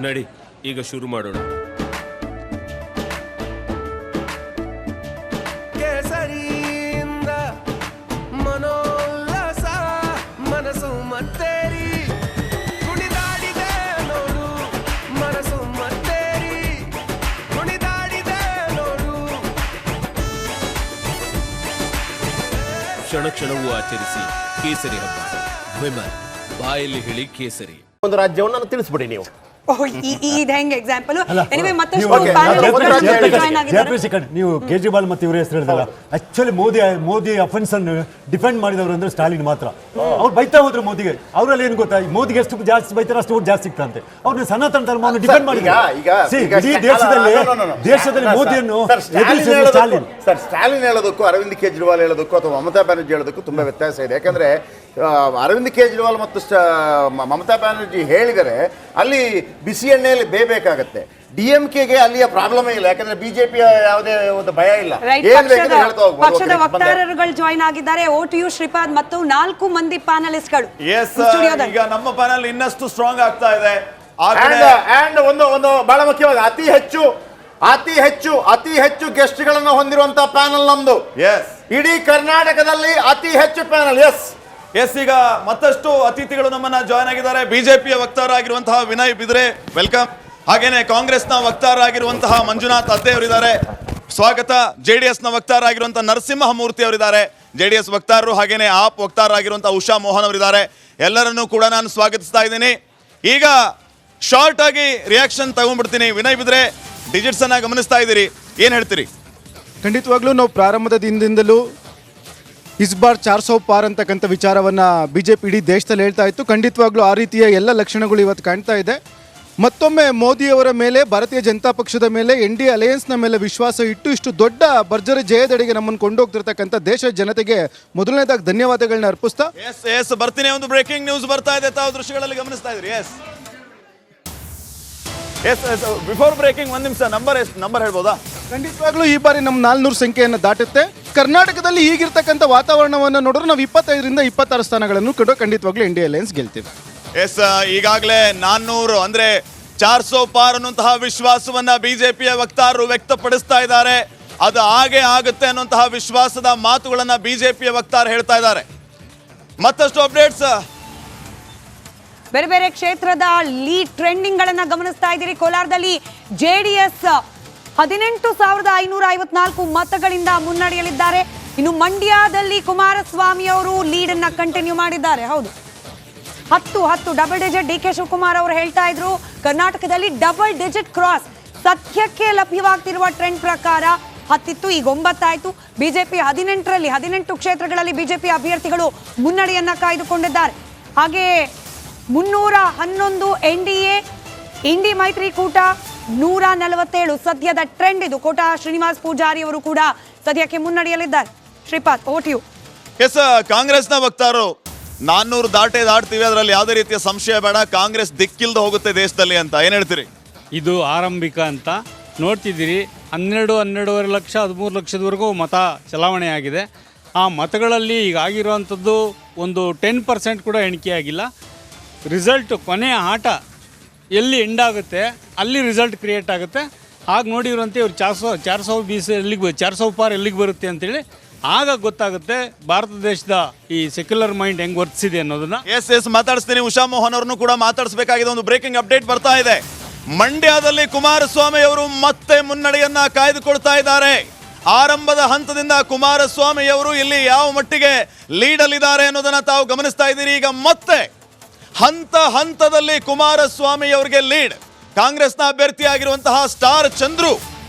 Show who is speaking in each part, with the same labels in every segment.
Speaker 1: ನಡಿ ಈಗ ಶುರು ಮಾಡೋಣ. ಕೇಸರಿಯಿಂದ ಮನೋಲ್ಲಾಸ ಮನಸ್ಸು ಮತ್ತೇರಿ ಕುಣಿದಾಡಿದೆ ನೋಡು, ಮನಸ್ಸು ಮತ್ತೇರಿ ಕುಣಿದಾಡಿದೆ ನೋಡು. ಕ್ಷಣ ಕ್ಷಣವೂ ಆಚರಿಸಿ ಕೇಸರಿ ಹಬ್ಬ. ವಿಮಲ್ ಬಾಯಲ್ಲಿ ಹೇಳಿ ಕೇಸರಿ.
Speaker 2: ಒಂದು ರಾಜ್ಯವನ್ನು ತಿಳಿಸ್ಬಿಡಿ ನೀವು.
Speaker 3: ಇದು ಹೆಂಗ್ ಎಕ್ಸಾಂಪಲ್. ಎನಿವೆ ಮತ್ತಷ್ಟು
Speaker 4: ನೀವು ಕೇಜ್ರಿವಾಲ್ ಮತ್ತೆ ಇವ್ರ ಹೆಸರು ಹೇಳಿದಲ್ಲ, ಆಕ್ಚುಲಿ ಮೋದಿ ಅಫೆನ್ಸ್ ಅನ್ನು ಡಿಫೆಂಡ್ ಮಾಡಿದವರು ಅಂದ್ರೆ ಸ್ಟಾಲಿನ್ ಮಾತ್ರ. ಅವ್ರು ಬೈತಾ ಹೋದ್ರು ಮೋದಿಗೆ. ಅವರಲ್ಲಿ ಏನು ಗೊತ್ತಾ, ಮೋದಿಗೆ ಎಷ್ಟು ಜಾಸ್ತಿ ಬೈತಾರೆ ಅಷ್ಟು ಜಾಸ್ತಿ ಸಿಗ್ತಂತೆ. ಅವ್ರನ್ನ ಸನಾತನ ಧರ್ಮವನ್ನು ಡಿಫೆಂಡ್ ಮಾಡಿ ಇಡೀ ದೇಶದಲ್ಲಿ ಮೋದಿಯನ್ನು ಸ್ಟಾಲಿನ್
Speaker 5: ಸ್ಟಾಲಿನ್ ಹೇಳೋದಕ್ಕೂ ಅರವಿಂದ್ ಕೇಜ್ರಿವಾಲ್ ಹೇಳೋದಕ್ಕೂ ಅಥವಾ ಮಮತಾ ಬ್ಯಾನರ್ಜಿ ಹೇಳೋದಕ್ಕೂ ತುಂಬಾ ವ್ಯತ್ಯಾಸ ಇದೆ. ಯಾಕಂದ್ರೆ ಅರವಿಂದ್ ಕೇಜ್ರಿವಾಲ್ ಮತ್ತು ಮಮತಾ ಬ್ಯಾನರ್ಜಿ ಹೇಳಿದರೆ ಅಲ್ಲಿ ಬಿಸಿ ಎಣ್ಣೆಯಲ್ಲಿ ಬೇಯಬೇಕಾಗತ್ತೆ. DMKಗೆ ಅಲ್ಲಿಯ ಪ್ರಾಬ್ಲಮ್ ಇಲ್ಲ, ಯಾಕಂದ್ರೆ ಬಿಜೆಪಿಯ ಯಾವುದೇ ಒಂದು ಭಯ ಇಲ್ಲ.
Speaker 3: ಪಕ್ಷದ ವಕ್ತಾರರುಗಳು ಜಾಯಿನ್ ಆಗಿದ್ದಾರೆ. OTU ಶ್ರೀಪಾದ್ ಮತ್ತು 4 ಮಂದಿ ಪ್ಯಾನಲಿಸ್ಟ್ಗಳು.
Speaker 6: ಈಗ ನಮ್ಮ ಪ್ಯಾನಲ್ ಇನ್ನಷ್ಟು ಸ್ಟ್ರಾಂಗ್ ಆಗ್ತಾ ಇದೆ.
Speaker 5: ಒಂದು ಬಹಳ ಮುಖ್ಯವಾಗಿ ಅತಿ ಹೆಚ್ಚು ಗೆಸ್ಟ್ ಗಳನ್ನ ಹೊಂದಿರುವಂತಹ ಪ್ಯಾನಲ್ ನಮ್ದು. ಇಡೀ ಕರ್ನಾಟಕದಲ್ಲಿ ಅತಿ ಹೆಚ್ಚು ಪ್ಯಾನಲ್.
Speaker 6: ಈಗ ಮತ್ತಷ್ಟು ಅತಿಥಿಗಳು ನಮ್ಮನ್ನ ಜಾಯ್ನ್ ಆಗಿದ್ದಾರೆ. ಬಿಜೆಪಿಯ ವಕ್ತಾರ ಆಗಿರುವಂತಹ ವಿನಯ್ ಬಿದ್ರೆ ವೆಲ್ಕಮ್. ಹಾಗೇನೆ ಕಾಂಗ್ರೆಸ್ನ ವಕ್ತಾರ ಆಗಿರುವಂತಹ ಮಂಜುನಾಥ್ ಅದ್ದೆ ಅವರಿದ್ದಾರೆ, ಸ್ವಾಗತ. JDS ನ ವಕ್ತಾರ ಆಗಿರುವಂತಹ ನರಸಿಂಹಮೂರ್ತಿ ಅವರಿದ್ದಾರೆ, JDS ವಕ್ತಾರರು. ಹಾಗೇನೆ ಆಪ್ ವಕ್ತಾರ ಆಗಿರುವಂತಹ ಉಷಾ ಮೋಹನ್ ಅವರಿದ್ದಾರೆ. ಎಲ್ಲರನ್ನೂ ಕೂಡ ನಾನು ಸ್ವಾಗತಿಸ್ತಾ ಇದ್ದೀನಿ. ಈಗ ಶಾರ್ಟ್ ಆಗಿ ರಿಯಾಕ್ಷನ್ ತಗೊಂಡ್ಬಿಡ್ತೀನಿ. ವಿನಯ್ ಬಿದ್ರೆ, ಡಿಜಿಟ್ಸ್ ಅನ್ನ ಗಮನಿಸ್ತಾ ಇದ್ದೀರಿ, ಏನ್ ಹೇಳ್ತೀರಿ?
Speaker 7: ಖಂಡಿತವಾಗ್ಲೂ ನಾವು ಪ್ರಾರಂಭದ ದಿನದಿಂದಲೂ ಇಸ್ ಬಾರ್ 400 ಪಾರ್ ಅಂತಕ್ಕಂಥ ವಿಚಾರವನ್ನು BJP ಇಡೀ ದೇಶದಲ್ಲಿ ಹೇಳ್ತಾ ಇತ್ತು. ಖಂಡಿತವಾಗ್ಲೂ ಆ ರೀತಿಯ ಎಲ್ಲ ಲಕ್ಷಣಗಳು ಇವತ್ತು ಕಾಣ್ತಾ ಇದೆ. ಮತ್ತೊಮ್ಮೆ ಮೋದಿಯವರ ಮೇಲೆ, ಭಾರತೀಯ ಜನತಾ ಪಕ್ಷದ ಮೇಲೆ, NDA ಅಲಯನ್ಸ್ನ ಮೇಲೆ ವಿಶ್ವಾಸ ಇಟ್ಟು ಇಷ್ಟು ದೊಡ್ಡ ಭರ್ಜರಿ ಜಯದೆಡೆಗೆ ನಮ್ಮನ್ನು ಕೊಂಡೋಗ್ತಿರ್ತಕ್ಕಂಥ ದೇಶದ ಜನತೆಗೆ ಮೊದಲನೇದಾಗಿ ಧನ್ಯವಾದಗಳನ್ನ ಅರ್ಪಿಸ್ತಾ
Speaker 6: ಬರ್ತೀನಿ. ಒಂದು ಬ್ರೇಕಿಂಗ್ ನ್ಯೂಸ್ ಬರ್ತಾ ಇದೆ, ತಾವು ದೃಶ್ಯಗಳಲ್ಲಿ ಗಮನಿಸ್ತಾ ಇದ್ರಿ. ಬಿಫೋರ್ ಬ್ರೇಕಿಂಗ್ ಒಂದು ನಿಮಿಷ, ನಂಬರ್ ಹೇಳ್ಬೋದಾ?
Speaker 7: ಖಂಡಿತವಾಗ್ಲೂ ಈ ಬಾರಿ ನಮ್ಮ 400 ಸಂಖ್ಯೆಯನ್ನು ದಾಟುತ್ತೆ. ಕರ್ನಾಟಕದಲ್ಲಿ ಈಗಿರ್ತಕ್ಕಂಥ ವಾತಾವರಣವನ್ನು ನೋಡಿದ್ರೆ ನಾವು 25ರಿಂದ 26 ಸ್ಥಾನಗಳನ್ನು ಕೊಟ್ಟು ಖಂಡಿತವಾಗ್ಲೂ NDA ಅಲಯನ್ಸ್ ಗೆಲ್ತೀವಿ.
Speaker 6: ಈಗಾಗಲೇ 400 ಅಂದ್ರೆ 400 ಪಾರ್ ಅನ್ನುವಂತಹ ವಿಶ್ವಾಸವನ್ನ ಬಿಜೆಪಿಯ ವಕ್ತಾರರು ವ್ಯಕ್ತಪಡಿಸ್ತಾ ಇದ್ದಾರೆ. ಅದು ಹಾಗೆ ಆಗುತ್ತೆ ಅನ್ನುವಂತಹ ವಿಶ್ವಾಸದ ಮಾತುಗಳನ್ನ ಬಿಜೆಪಿಯ ವಕ್ತಾರ ಹೇಳ್ತಾ ಇದ್ದಾರೆ. ಮತ್ತಷ್ಟು ಅಪ್ಡೇಟ್ಸ್
Speaker 3: ಬೇರೆ ಬೇರೆ ಕ್ಷೇತ್ರದ ಲೀಡ್ ಟ್ರೆಂಡಿಂಗ್ ಗಳನ್ನ ಗಮನಿಸ್ತಾ ಇದ್ದೀರಿ. ಕೋಲಾರದಲ್ಲಿ JDS 18,554 ಮತಗಳಿಂದ ಮುನ್ನಡೆಯಲಿದ್ದಾರೆ. ಇನ್ನು ಮಂಡ್ಯದಲ್ಲಿ ಕುಮಾರಸ್ವಾಮಿ ಅವರು ಲೀಡ್ ಅನ್ನ ಕಂಟಿನ್ಯೂ ಮಾಡಿದ್ದಾರೆ. ಹೌದು, 10 ಡಬಲ್ ಡಿಜಿಟ್. DK ಶಿವಕುಮಾರ್ ಅವರು ಹೇಳ್ತಾ ಇದ್ರು ಕರ್ನಾಟಕದಲ್ಲಿ ಡಬಲ್ ಡಿಜಿಟ್ ಕ್ರಾಸ್. ಸದ್ಯಕ್ಕೆ ಲಭ್ಯವಾಗ್ತಿರುವ ಟ್ರೆಂಡ್ ಪ್ರಕಾರ 10 ಈಗ 9 ಆಯ್ತು. ಬಿಜೆಪಿ 18 ಕ್ಷೇತ್ರಗಳಲ್ಲಿ ಬಿಜೆಪಿ ಅಭ್ಯರ್ಥಿಗಳು ಮುನ್ನಡೆಯನ್ನ ಕಾಯ್ದುಕೊಂಡಿದ್ದಾರೆ. ಹಾಗೆ 311 NDA, ಇಂಡಿ ಮೈತ್ರಿಕೂಟ 147 ಸದ್ಯದ ಟ್ರೆಂಡ್ ಇದು. ಕೋಟಾ ಶ್ರೀನಿವಾಸ್ ಪೂಜಾರಿ ಅವರು ಕೂಡ ಸದ್ಯಕ್ಕೆ ಮುನ್ನಡೆಯಲಿದ್ದಾರೆ. ಶ್ರೀಪಾದ್, OTU.
Speaker 6: ಕಾಂಗ್ರೆಸ್ನ ವಕ್ತಾರರು 400 ದಾಟ್ತೀವಿ, ಅದರಲ್ಲಿ ಯಾವುದೇ ರೀತಿಯ ಸಂಶಯ ಬೇಡ, ಕಾಂಗ್ರೆಸ್ ದಿಕ್ಕಿಲ್ದು ಹೋಗುತ್ತೆ ದೇಶದಲ್ಲಿ ಅಂತ ಏನ್ ಹೇಳ್ತೀರಿ?
Speaker 8: ಇದು ಆರಂಭಿಕ ಅಂತ ನೋಡ್ತಿದ್ದೀರಿ. 12-12.5 ಲಕ್ಷ 13 ಲಕ್ಷದವರೆಗೂ ಮತ ಚಲಾವಣೆ ಆಗಿದೆ. ಆ ಮತಗಳಲ್ಲಿ ಈಗ ಆಗಿರುವಂಥದ್ದು ಒಂದು 10% ಕೂಡ ಎಣಿಕೆ ಆಗಿಲ್ಲ. ರಿಸಲ್ಟ್ ಕೊನೆಯ ಆಟ ಎಲ್ಲಿ ಎಂಡ್ ಆಗುತ್ತೆ ಅಲ್ಲಿ ರಿಸಲ್ಟ್ ಕ್ರಿಯೇಟ್ ಆಗುತ್ತೆ. ಆಗ ನೋಡಿರುವಂತೆ ಇವ್ರು 420 ಎಲ್ಲಿಗೆ 400 ಪಾರ್ ಎಲ್ಲಿಗೆ ಬರುತ್ತೆ ಅಂತೇಳಿ ಆಗ ಗೊತ್ತಾಗುತ್ತೆ ಭಾರತ ದೇಶದ ಈ ಸೆಕ್ಯುಲರ್ ಮೈಂಡ್ ಹೆಂಗ್ ವರ್ತಿಸಿದೆ ಅನ್ನೋದನ್ನ.
Speaker 6: ಮಾತಾಡಿಸ್ತೀನಿ. ಉಷಾ ಮೋಹನ್ ಅವ್ರನ್ನು ಕೂಡ ಮಾತಾಡಿಸಬೇಕಾಗಿದೆ. ಒಂದು ಬ್ರೇಕಿಂಗ್ ಅಪ್ಡೇಟ್ ಬರ್ತಾ ಇದೆ. ಮಂಡ್ಯದಲ್ಲಿ ಕುಮಾರಸ್ವಾಮಿ ಅವರು ಮತ್ತೆ ಮುನ್ನಡೆಯನ್ನ ಕಾಯ್ದುಕೊಳ್ತಾ ಇದ್ದಾರೆ. ಆರಂಭದ ಹಂತದಿಂದ ಕುಮಾರಸ್ವಾಮಿ ಅವರು ಇಲ್ಲಿ ಯಾವ ಮಟ್ಟಿಗೆ ಲೀಡಲ್ಲಿದ್ದಾರೆ ಅನ್ನೋದನ್ನ ತಾವು ಗಮನಿಸ್ತಾ ಇದ್ದೀರಿ. ಈಗ ಮತ್ತೆ ಹಂತದಲ್ಲಿ ಕುಮಾರಸ್ವಾಮಿ ಅವರಿಗೆ ಲೀಡ್. ಕಾಂಗ್ರೆಸ್ನ ಅಭ್ಯರ್ಥಿಯಾಗಿರುವಂತಹ ಸ್ಟಾರ್ ಚಂದ್ರು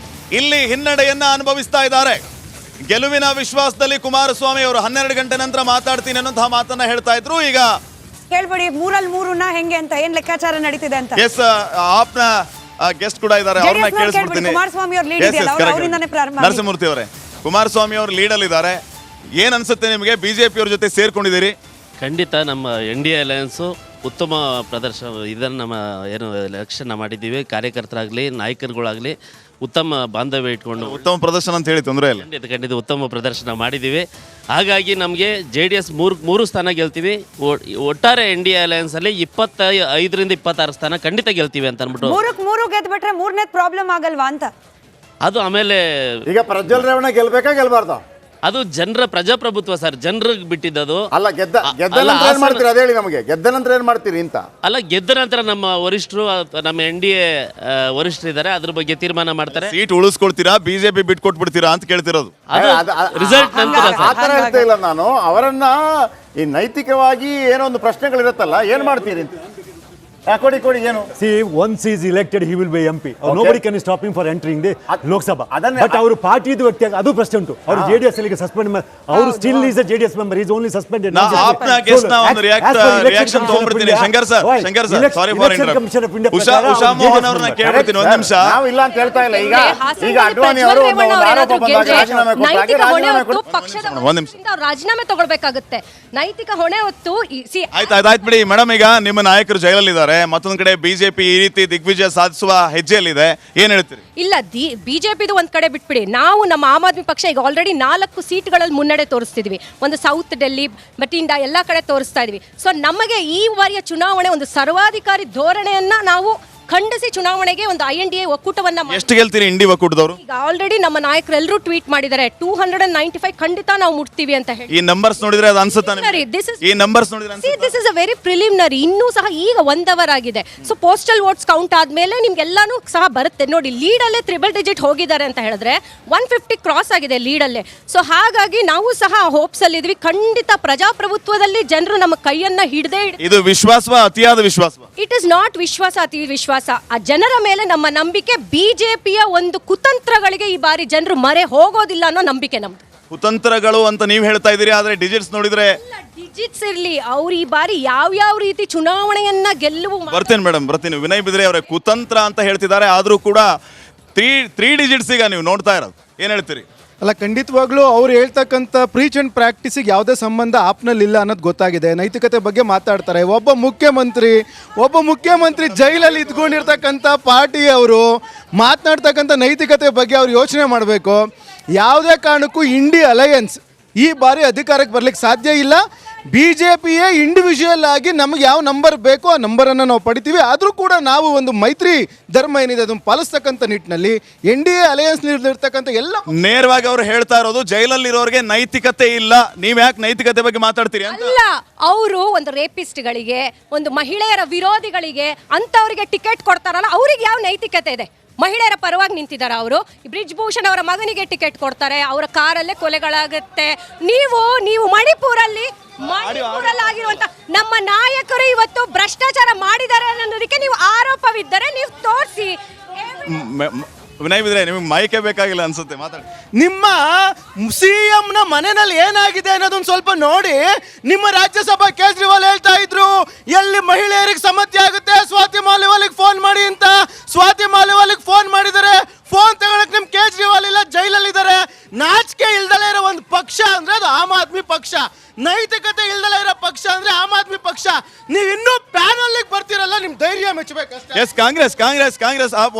Speaker 6: ಇಲ್ಲಿ ಹಿನ್ನಡೆಯನ್ನ ಅನುಭವಿಸ್ತಾ ಇದ್ದಾರೆ. ಗೆಲುವಿನ ವಿಶ್ವಾಸದಲ್ಲಿ ಕುಮಾರಸ್ವಾಮಿ ಅವರು 12 ಗಂಟೆ ನಂತರ ಮಾತಾಡ್ತೀನಿ ಅನ್ನೋಂತಹ ಮಾತನ್ನ ಹೇಳ್ತಾ ಇದ್ರು. ಈಗ
Speaker 3: ಹೇಳ್ಬೇಡಿ 3-3 ಹೆಂಗೆ ಅಂತ ಏನ್ ಲೆಕ್ಕಾಚಾರ ನಡೀತಿದೆ ಅಂತ.
Speaker 6: ಆಪ್ನ ಗೆಸ್ಟ್ ಕೂಡ ಇದ್ದಾರೆ, ಅವ್ರನ್ನ ಕೇಳಿಸ್ಬಿಡ್ತೀನಿ.
Speaker 3: ಕುಮಾರಸ್ವಾಮಿ ಅವರು ಲೀಡ್ ಇದೆಯಲ್ಲ, ಅವರಿಂದನೇ ಪ್ರಾರಂಭ.
Speaker 6: ನರಸಿಂಹಮೂರ್ತಿ ಅವರೇ, ಕುಮಾರಸ್ವಾಮಿ ಅವರು ಲೀಡ್ ಅಲ್ಲಿ ಇದ್ದಾರೆ. ಏನ್ ಅನ್ಸುತ್ತೆ ನಿಮಗೆ? ಬಿಜೆಪಿ ಅವ್ರ ಜೊತೆ ಸೇರ್ಕೊಂಡಿದ್ದೀರಿ.
Speaker 9: ಖಂಡಿತ ನಮ್ಮ NDA ಅಲಯನ್ಸು ಉತ್ತಮ ಪ್ರದರ್ಶನ ಇದನ್ನು ನಮ್ಮ ಏನು ಎಲೆಕ್ಷನ್ ಮಾಡಿದ್ದೀವಿ. ಕಾರ್ಯಕರ್ತರಾಗಲಿ ನಾಯಕರುಗಳಾಗಲಿ ಉತ್ತಮ ಬಾಂಧವ್ಯ ಇಟ್ಕೊಂಡು
Speaker 6: ಉತ್ತಮ ಪ್ರದರ್ಶನ ಅಂತ ಹೇಳಿ ತೊಂದರೆ ಇಲ್ಲ.
Speaker 9: ಖಂಡಿತ ಉತ್ತಮ ಪ್ರದರ್ಶನ ಮಾಡಿದ್ದೀವಿ. ಹಾಗಾಗಿ ನಮಗೆ JDS ಮೂರು ಸ್ಥಾನ ಗೆಲ್ತೀವಿ. ಒಟ್ಟಾರೆ NDA ಅಲಯನ್ಸಲ್ಲಿ 25ರಿಂದ 26 ಸ್ಥಾನ ಖಂಡಿತ ಗೆಲ್ತೀವಿ ಅಂತ ಅಂದ್ಬಿಟ್ಟು.
Speaker 3: ಮೂರು ಗೆದ್ಬಿಟ್ರೆ ಮೂರನೇದು ಪ್ರಾಬ್ಲಮ್ ಆಗಲ್ವಾ ಅಂತ.
Speaker 9: ಅದು ಆಮೇಲೆ
Speaker 5: ಈಗ ಪ್ರಜ್ವಲ್ ರೇವಣ್ಣ ಗೆಲ್ಬೇಕಾ ಗೆಲ್ಬಾರ್ದು?
Speaker 9: ಅದು ಜನರ ಪ್ರಜಾಪ್ರಭುತ್ವ ಸರ್, ಜನರಿಗೆ ಬಿಟ್ಟಿದ್ದದು.
Speaker 5: ಅಲ್ಲ ಗೆದ್ದ ನಂತರ ಏನ್ ಮಾಡ್ತೀರಿ ಅದ ಹೇಳಿ ನಮಗೆ. ಗೆದ್ದ ನಂತರ ಏನ್ ಮಾಡ್ತೀರಿ ಅಂತ.
Speaker 9: ಅಲ್ಲ, ಗೆದ್ದ ನಂತರ ನಮ್ಮ ವರಿಷ್ಠರು, ನಮ್ಮ NDA ವರಿಷ್ಠರಿದ್ದಾರೆ, ಅದ್ರ ಬಗ್ಗೆ ತೀರ್ಮಾನ ಮಾಡ್ತಾರೆ.
Speaker 6: ಸೀಟ್ ಉಳಿಸ್ಕೊಳ್ತೀರಾ, ಬಿಜೆಪಿ ಬಿಟ್ಕೊಟ್ಬಿಡ್ತೀರಾ ಅಂತ ಕೇಳ್ತಿರೋದು.
Speaker 9: ರಿಸಲ್ಟ್ ನಂತರ
Speaker 5: ಆ ಥರ ಹೇಳ್ತಾ ಇಲ್ಲ ನಾನು. ಅವರನ್ನ ಈ ನೈತಿಕವಾಗಿ ಏನೋ ಒಂದು ಪ್ರಶ್ನೆಗಳಿರುತ್ತಲ್ಲ, ಏನ್ ಮಾಡ್ತೀರಿ ಅಂತ. ಕೊಡಿ ಏನು.
Speaker 4: See, once he is elected, he will be MP. Nobody can stop him for entering the Lok Sabha. But our party ಇದು ವ್ಯಕ್ತಿಯಾಗಿ ಅದು ಪ್ರಶ್ನೆ ಉಂಟು. ಅವರು JDS ಅಲ್ಲಿ ಸಸ್ಪೆಂಡ್ ಅವರು still is a JDS member, is only suspended.
Speaker 6: ನಾ ಆಪ್ನ ಗೆಸ್ಟ್ನ ಒಂದು ರಿಯಾಕ್ಷನ್ ತಗೊಂಡ್ಬಿಡ್ತೀನಿ. Shankar sir sorry for Usha Mohan ಅವ್ರನ್ನ ಕೇಳ್ಬಿಡ್ತೀನಿ ಒಂದು ನಿಮಿಷ.
Speaker 5: ನಾವು ಇಲ್ಲ ಅಂತ ಹೇಳ್ತಾ ಇಲ್ಲ. ಈಗ ಅಡ್ವಾಣಿ ಅವರು ಒಂದು ಆರೋಪ ಬಂದಾಗ ರಾಜೀನಾಮೆ ಕೊಟ್ಟಾಗ
Speaker 6: ಒಂದು ನಿಮಿಷ
Speaker 10: ರಾಜೀನಾಮೆ ತಗೊಳ್ಬೇಕಾಗುತ್ತೆ. ನೈತಿಕ ಹೊಣೆ ಹೊತ್ತು
Speaker 6: ಆಯ್ತು ಬಿಡಿ ಮೇಡಮ್. ಈಗ ನಿಮ್ಮ ನಾಯಕರು ಜೈಲಲ್ಲಿದ್ದಾರೆ, ಮತ್ತೊಂದ್ ಕಡೆ ಬಿಜೆಪಿ ಈ ರೀತಿ ದಿಗ್ವಿಜಯ ಸಾಧಿಸುವ ಹೆಜ್ಜೆಯಲ್ಲಿದೆ, ಏನ್ ಹೇಳ್ತೀರಿ?
Speaker 10: ಇಲ್ಲ, ಬಿಜೆಪಿದು ಒಂದ್ ಕಡೆ ಬಿಟ್ಬಿಡಿ. ನಾವು ನಮ್ಮ ಆಮ್ ಆದ್ಮಿ ಪಕ್ಷ ಈಗ ಆಲ್ರೆಡಿ 4 ಸೀಟ್ಗಳಲ್ಲಿ ಮುನ್ನಡೆ ತೋರಿಸ್ತಿದ್ವಿ. ಒಂದು ಸೌತ್ ಡೆಲ್ಲಿ, ಬಟಿಂಡಾ ಎಲ್ಲ ಕಡೆ ತೋರಿಸ್ತಾ ಇದೀವಿ. ಸೊ ನಮಗೆ ಈ ಬಾರಿಯ ಚುನಾವಣೆ ಒಂದು ಸರ್ವಾಧಿಕಾರಿ ಧೋರಣೆಯನ್ನ ನಾವು ಖಂಡಿಸಿ ಚುನಾವಣೆಗೆ ಒಂದು INDA ಒಕ್ಕೂಟವನ್ನ
Speaker 6: ಎಷ್ಟು ಗೆಲ್ತೀರಿ ಇಂಡಿ ಒಕ್ಕೂಟದವರು?
Speaker 10: ಈಗ ಆಲ್ರೆಡಿ ನಮ್ಮ ನಾಯಕರೆಲ್ಲರೂ ಟ್ವೀಟ್ ಮಾಡಿದ್ದಾರೆ 295 ಖಂಡಿತ ನಾವು ಮುಟ್ತೀವಿ ಅಂತ ಹೇಳಿ.
Speaker 6: ಈ ನಂಬರ್ಸ್ ನೋಡಿದ್ರೆ ಅದು ಅನ್ಸುತ್ತಾ? ಈ ನಂಬರ್ಸ್ ನೋಡಿದ್ರೆ
Speaker 10: this is a very preliminary. ಇನ್ನೂ ಸಹ ಈಗ 1 ಅವರ್ ಆಗಿದೆ. ಸೊ ಪೋಸ್ಟಲ್ ವೋಟ್ಸ್ ಕೌಂಟ್ ಆದ್ಮೇಲೆ ನಿಮ್ಗೆಲ್ಲಾನು ಸಹ ಬರುತ್ತೆ ನೋಡಿ. ಲೀಡ್ ಅಲ್ಲೇ 3 ಹೋಗಿದ್ದಾರೆ ಅಂತ ಹೇಳಿದ್ರೆ 150 ಕ್ರಾಸ್ ಆಗಿದೆ ಲೀಡ್ ಅಲ್ಲೇ. ಸೊ ಹಾಗಾಗಿ ನಾವು ಸಹ ಹೋಪ್ಸ್ ಅಲ್ಲಿ ಇದ್ವಿ. ಖಂಡಿತ ಪ್ರಜಾಪ್ರಭುತ್ವದಲ್ಲಿ ಜನರು ನಮ್ಮ ಕೈಯನ್ನ ಹಿಡದೆ.
Speaker 6: ಇದು ವಿಶ್ವಾಸವಾ ಅತಿಯಾದ ವಿಶ್ವಾಸವಾ?
Speaker 10: ಇಟ್ ಇಸ್ ನಾಟ್ ವಿಶ್ವಾಸ, ಅತಿ ವಿಶ್ವಾಸ. ಆ ಜನರ ಮೇಲೆ ನಮ್ಮ ನಂಬಿಕೆ. ಬಿಜೆಪಿಯ ಒಂದು ಕುತಂತ್ರಗಳಿಗೆ ಈ ಬಾರಿ ಜನರು ಮರೆ ಹೋಗೋದಿಲ್ಲ ಅನ್ನೋ ನಂಬಿಕೆ ನಮ್ದು.
Speaker 6: ಕುತಂತ್ರಗಳು ಅಂತ ನೀವು ಹೇಳ್ತಾ ಇದೀರಿ, ಆದ್ರೆ ಡಿಜಿಟ್ಸ್ ನೋಡಿದ್ರೆ
Speaker 10: ಡಿಜಿಟ್ಸ್ ಇರ್ಲಿ, ಅವ್ರು ಈ ಬಾರಿ ಯಾವ ರೀತಿ ಚುನಾವಣೆಯನ್ನ ಗೆಲ್ಲುವ.
Speaker 6: ಬರ್ತೀನಿ. ವಿನಯ್ ಬಿದ್ರೆ ಅವರೇ ಕುತಂತ್ರ ಅಂತ ಹೇಳ್ತಿದ್ದಾರೆ, ಆದ್ರೂ ಕೂಡ 3 ಡಿಜಿಟ್ಸ್ ಈಗ ನೀವು ನೋಡ್ತಾ ಇರೋದು, ಏನ್ ಹೇಳ್ತೀರಿ?
Speaker 7: ಅಲ್ಲ, ಖಂಡಿತವಾಗ್ಲೂ ಅವ್ರು ಹೇಳ್ತಕ್ಕಂಥ ಪ್ರೀಚ್ ಅಂಡ್ ಪ್ರಾಕ್ಟೀಸಿಗೆ ಯಾವುದೇ ಸಂಬಂಧ ಆಪ್ನಲ್ಲಿ ಇಲ್ಲ ಅನ್ನೋದು ಗೊತ್ತಾಗಿದೆ. ನೈತಿಕತೆ ಬಗ್ಗೆ ಮಾತಾಡ್ತಾರೆ. ಒಬ್ಬ ಮುಖ್ಯಮಂತ್ರಿ ಜೈಲಲ್ಲಿ ಇದ್ಕೊಂಡಿರ್ತಕ್ಕಂಥ ಪಾರ್ಟಿ ಅವರು ಮಾತನಾಡ್ತಕ್ಕಂಥ ನೈತಿಕತೆ ಬಗ್ಗೆ ಅವ್ರು ಯೋಚನೆ ಮಾಡಬೇಕು. ಯಾವುದೇ ಕಾರಣಕ್ಕೂ ಇಂಡಿ ಅಲಯನ್ಸ್ ಈ ಬಾರಿ ಅಧಿಕಾರಕ್ಕೆ ಬರ್ಲಿಕ್ಕೆ ಸಾಧ್ಯ ಇಲ್ಲ. BJPಯೇ ಇಂಡಿವಿಜುವಲ್ ಆಗಿ ನಮಗೆ ಯಾವ ನಂಬರ್ ಬೇಕೋ ಆ ನಂಬರನ್ನು ನಾವು ಪಡಿತೀವಿ. ಆದರೂ ಕೂಡ ನಾವು ಒಂದು ಮೈತ್ರಿ ಧರ್ಮ ಏನಿದೆ ಅದನ್ನು ಪಾಲಿಸ್ತಕ್ಕಂಥ ನಿಟ್ಟಿನಲ್ಲಿ NDA ಅಲಯನ್ಸ್ ಇರ್ತಕ್ಕಂಥ ಎಲ್ಲ
Speaker 6: ನೇರವಾಗಿ ಅವರು ಹೇಳ್ತಾ ಇರೋದು ಜೈಲಲ್ಲಿರೋರಿಗೆ ನೈತಿಕತೆ ಇಲ್ಲ, ನೀವ್ ಯಾಕೆ ನೈತಿಕತೆ ಬಗ್ಗೆ ಮಾತಾಡ್ತೀರಿ ಅಂತ.
Speaker 10: ಅಲ್ಲ, ಅವರು ಒಂದು ರೇಪಿಸ್ಟ್ಗಳಿಗೆ, ಒಂದು ಮಹಿಳೆಯರ ವಿರೋಧಿಗಳಿಗೆ ಅಂತವರಿಗೆ ಟಿಕೆಟ್ ಕೊಡ್ತಾರಲ್ಲ, ಅವ್ರಿಗೆ ಯಾವ ನೈತಿಕತೆ ಇದೆ? ಮಹಿಳೆಯರ ಪರವಾಗಿ ನಿಂತಿದ್ದಾರೆ ಅವರು. ಬ್ರಿಜ್ ಭೂಷಣ್ ಅವರ ಮಗನಿಗೆ ಟಿಕೆಟ್ ಕೊಡ್ತಾರೆ, ಅವರ ಕಾರಲ್ಲೇ ಕೊಲೆಗಳಾಗುತ್ತೆ. ನೀವು ಮಣಿಪುರಲ್ಲಾಗಿರುವಂತ ನಮ್ಮ ನಾಯಕರು ಇವತ್ತು ಭ್ರಷ್ಟಾಚಾರ ಮಾಡಿದ್ದಾರೆ ಅನ್ನೋದಕ್ಕೆ ನೀವು ಆರೋಪವಿದ್ದರೆ ನೀವು ತೋರಿಸಿ.
Speaker 6: ವಿನಯ್ ಬಿದ್ರೆ ನಿಮಗೆ ಮೈಕೆ ಬೇಕಾಗಿಲ್ಲ ಅನ್ಸುತ್ತೆ, ಮಾತಾಡಿ.
Speaker 7: ನಿಮ್ಮ CM ನ ಮನೆಯಲ್ಲಿ ಏನಾಗಿದೆ ಅನ್ನೋದೊಂದು ಸ್ವಲ್ಪ ನೋಡಿ. ನಿಮ್ಮ ರಾಜ್ಯಸಭಾ ಕೇಜ್ರಿವಾಲ್ ಹೇಳ್ತಾ ಇದ್ರು ಎಲ್ಲಿ ಮಹಿಳೆಯರಿಗೆ ಸಮಸ್ಯೆ ಆಗುತ್ತೆ ಸ್ವಾತಿ ಮಾಲಿವಾಲಿಗೆ ಫೋನ್ ಮಾಡಿ ಅಂತ. ಸ್ವಾತಿ ಮಾಲಿವಾಲಿಗೆ ಫೋನ್ ಮಾಡಿದರೆ ಫೋನ್ ತಗೊಳಕ್ ನಿಮ್ ಕೇಜ್ರಿವಾಲ್ ಇಲ್ಲ, ಜೈಲಲ್ಲಿದ್ದಾರೆ. ನಾಚಿಕೆ ಇಲ್ದಲೇ ಇರೋ ಒಂದು ಪಕ್ಷ ಅಂದ್ರೆ ಅದು ಆಮ್ ಆದ್ಮಿ ಪಕ್ಷ. ನೈತಿಕತೆ ಇಲ್ದಲೇ ಇರೋ ಪಕ್ಷ ಅಂದ್ರೆ ಆಮ್ ಆದ್ಮಿ ಪಕ್ಷ. ನೀವು ಇನ್ನೂ ಪ್ಯಾನಲ್ ಬರ್ತಿರಲ್ಲ, ನಿಮ್ ಧೈರ್ಯ ಮೆಚ್ಚಬೇಕಷ್ಟೇ.
Speaker 6: ಎಸ್, ಕಾಂಗ್ರೆಸ್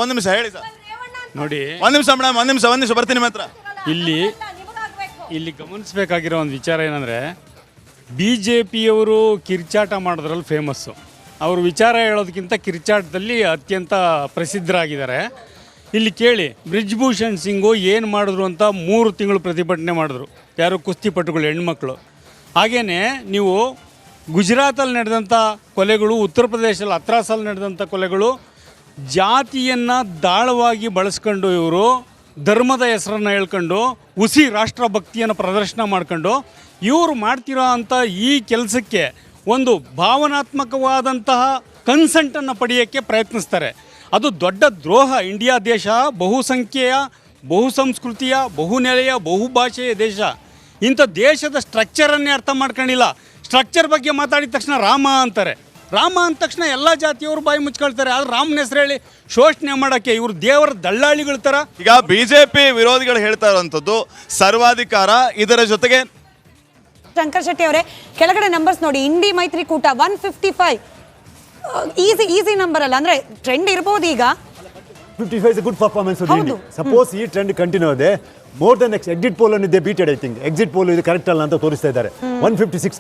Speaker 6: ಒಂದು ನಿಮಿಷ ಹೇಳಿ ಸರ್.
Speaker 8: ನೋಡಿ,
Speaker 6: ಒಂದ್ ನಿಮಿಷ ಮೇಡಮ್, ಒಂದ್ ನಿಮಿಷ ಬರ್ತೀನಿ ಮಾತ್ರ.
Speaker 8: ಇಲ್ಲಿ ಗಮನಿಸಬೇಕಾಗಿರೋ ಒಂದು ವಿಚಾರ ಏನಂದರೆ, BJPಯವರು ಕಿರ್ಚಾಟ ಮಾಡೋದ್ರಲ್ಲಿ ಫೇಮಸ್ಸು. ಅವರು ವಿಚಾರ ಹೇಳೋದಕ್ಕಿಂತ ಕಿರ್ಚಾಟದಲ್ಲಿ ಅತ್ಯಂತ ಪ್ರಸಿದ್ಧರಾಗಿದ್ದಾರೆ. ಇಲ್ಲಿ ಕೇಳಿ, ಬ್ರಿಜ್ ಭೂಷಣ್ ಸಿಂಗು ಏನು ಮಾಡಿದ್ರು ಅಂತ 3 ತಿಂಗಳು ಪ್ರತಿಭಟನೆ ಮಾಡಿದ್ರು. ಯಾರು? ಕುಸ್ತಿಪಟುಗಳು, ಹೆಣ್ಮಕ್ಳು. ಹಾಗೆಯೇ ನೀವು ಗುಜರಾತಲ್ಲಿ ನಡೆದಂಥ ಕೊಲೆಗಳು, ಉತ್ತರ ಪ್ರದೇಶದಲ್ಲಿ ಹತ್ರಾಸಲ್ಲಿ ನಡೆದಂಥ ಕೊಲೆಗಳು, ಜಾತಿಯನ್ನು ದಾಳವಾಗಿ ಬಳಸ್ಕೊಂಡು ಇವರು ಧರ್ಮದ ಹೆಸರನ್ನು ಹೇಳ್ಕೊಂಡು ಹುಸಿ ರಾಷ್ಟ್ರಭಕ್ತಿಯನ್ನು ಪ್ರದರ್ಶನ ಮಾಡ್ಕೊಂಡು ಇವರು ಮಾಡ್ತಿರೋ ಅಂಥ ಈ ಕೆಲಸಕ್ಕೆ ಒಂದು ಭಾವನಾತ್ಮಕವಾದಂತಹ ಕನ್ಸೆಂಟನ್ನು ಪಡೆಯೋಕ್ಕೆ ಪ್ರಯತ್ನಿಸ್ತಾರೆ. ಅದು ದೊಡ್ಡ ದ್ರೋಹ. ಇಂಡಿಯಾ ದೇಶ ಬಹುಸಂಖ್ಯೆಯ, ಬಹುಸಂಸ್ಕೃತಿಯ, ಬಹುನೆಲೆಯ, ಬಹುಭಾಷೆಯ ದೇಶ. ಇಂಥ ದೇಶದ ಸ್ಟ್ರಕ್ಚರನ್ನೇ ಅರ್ಥ ಮಾಡ್ಕೊಂಡಿಲ್ಲ. ಸ್ಟ್ರಕ್ಚರ್ ಬಗ್ಗೆ ಮಾತಾಡಿದ ತಕ್ಷಣ ರಾಮ ಅಂತಾರೆ. ರಾಮ ಅಂದ ತಕ್ಷಣ ಎಲ್ಲ ಜಾತಿಯವರು ಬಾಯಿ ಮುಚ್ಕೊಳ್ತಾರೆ. ಆದ್ರೆ ರಾಮನ ಹೆಸರು ಹೇಳಿ ಶೋಷಣೆ ಮಾಡೋಕ್ಕೆ ಇವರು ದೇವರ ದಳ್ಳಾಳಿಗಳ ಥರ.
Speaker 6: ಈಗ ಬಿಜೆಪಿ ವಿರೋಧಿಗಳು ಹೇಳ್ತಾ ಇರುವಂಥದ್ದು ಸರ್ವಾಧಿಕಾರ, ಇದರ ಜೊತೆಗೆ
Speaker 3: ಶಂಕರ್ ಶೆಟ್ಟಿ ಅವರೇ, ಕೆಳಗಡೆ ನಂಬರ್ಸ್ ನೋಡಿ. ಇಂಡಿ ಮೈತ್ರಿಕೂಟ 155 ಈಸಿ ನಂಬರ್ ಅಲ್ಲ, ಅಂದ್ರೆ ಟ್ರೆಂಡ್ ಇರ್ಬೋದು. ಈಗ
Speaker 4: 155 is a good performance for the
Speaker 3: ಹೌದು.
Speaker 4: India. Suppose ಈ ಟ್ರೆಂಡ್ ಕಂಟಿನ್ಯೂ ಇದೆ, ಮೋರ್ ದನ್ ಎಕ್ಸಿಟ್ ಪೋಲ್ ಅನ್ನು they beated I think. Exit poll ಇದು ಕರೆಕ್ಟ್ ಅಲ್ಲ ಅಂತ ತೋರಿಸ್ತಾ ಇದ್ದಾರೆ. 156